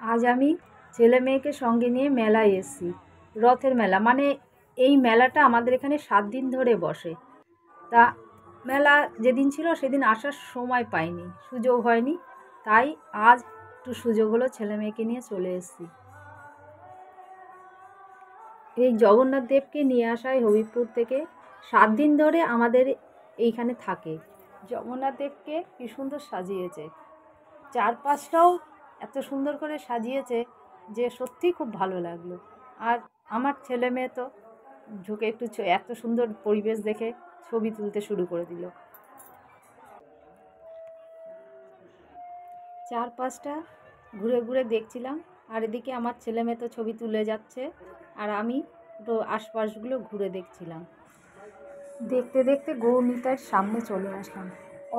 আজ আমি ছেলে মেয়েকে সঙ্গে নিয়ে মেলায় এসেছি। রথের মেলা, মানে এই মেলাটা আমাদের এখানে 7 দিন ধরে বসে। তা মেলা যেদিন ছিল সেদিন আসার সময় পাইনি, সুযোগ হয়নি, তাই আজ একটু সুযোগ হলো, ছেলে মেয়েকে নিয়ে চলে এসেছি। এই জগন্নাথ দেবকে নিয়ে আসায় হবিবপুর থেকে 7 দিন ধরে আমাদের এইখানে থাকে। জগন্নাথ দেবকে কি সুন্দর সাজিয়েছে, চারপাশটাও এত সুন্দর করে সাজিয়েছে যে সত্যিই খুব ভালো লাগলো। আর আমার ছেলে মেয়ে তো ঝুঁকে একটু এত সুন্দর পরিবেশ দেখে ছবি তুলতে শুরু করে দিল। চারপাশটা ঘুরে ঘুরে দেখছিলাম, আর এদিকে আমার ছেলে মেয়ে তো ছবি তুলে যাচ্ছে, আর আমি তো আশপাশগুলো ঘুরে দেখছিলাম। দেখতে দেখতে গৌরনিতাইয়ের সামনে চলে আসলাম।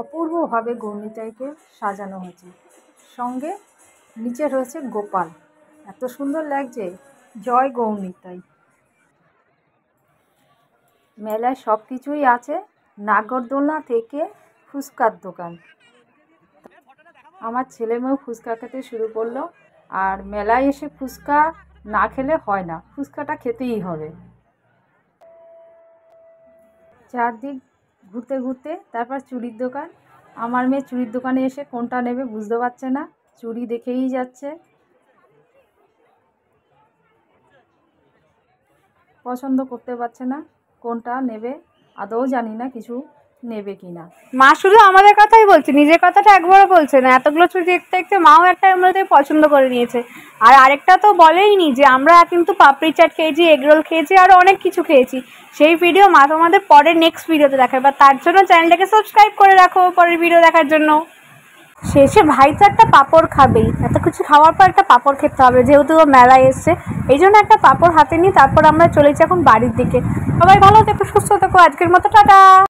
অপূর্বভাবে গৌরনিতাইকে সাজানো হয়েছে, সঙ্গে নিচে রয়েছে গোপাল, এত সুন্দর লাগছে। জয় গৌরনিতাই। মেলায় সব কিছুই আছে, নাগরদোলনা থেকে ফুচকার দোকান। আমার ছেলে মেয়েও ফুচকা খেতে শুরু করলো, আর মেলায় এসে ফুচকা না খেলে হয় না, ফুচকাটা খেতেই হবে। চারদিক ঘুরতে ঘুরতে তারপর চুড়ির দোকান। আমার মেয়ে চুড়ির দোকানে এসে কোনটা নেবে বুঝতে পারছে না, চুড়ি দেখেই যাচ্ছে, পছন্দ করতে পারছে না কোনটা নেবে, আদৌ জানি না কিছু নেবে কিনা। মা শুধু আমাদের কথাই বলছে, নিজের কথাটা একবারও বলছে না। এতগুলো ছবি দেখতে দেখতে মাও একটা এমনিতেই পছন্দ করে নিয়েছে। আর আরেকটা তো বলেইনি যে আমরা কিন্তু পাপড়ি চাট খেয়েছি, এগরোল খেয়েছি, আরও অনেক কিছু খেয়েছি। সেই ভিডিও মা তোমাদের পরের নেক্সট ভিডিওতে দেখাবে, বা তার জন্য চ্যানেলটাকে সাবস্ক্রাইব করে রাখো পরের ভিডিও দেখার জন্য। শেষে ভাই তো একটা পাঁপড় খাবেই, এত কিছু খাওয়ার পর একটা পাঁপড় খেতে হবে, যেহেতু ও মেলায় এসছে। এই জন্য একটা পাঁপড় হাতে নিই, তারপর আমরা চলেছি এখন বাড়ির দিকে। সবাই ভালো থেকো, সুস্থ থেকো, আজকের মতো টাটা।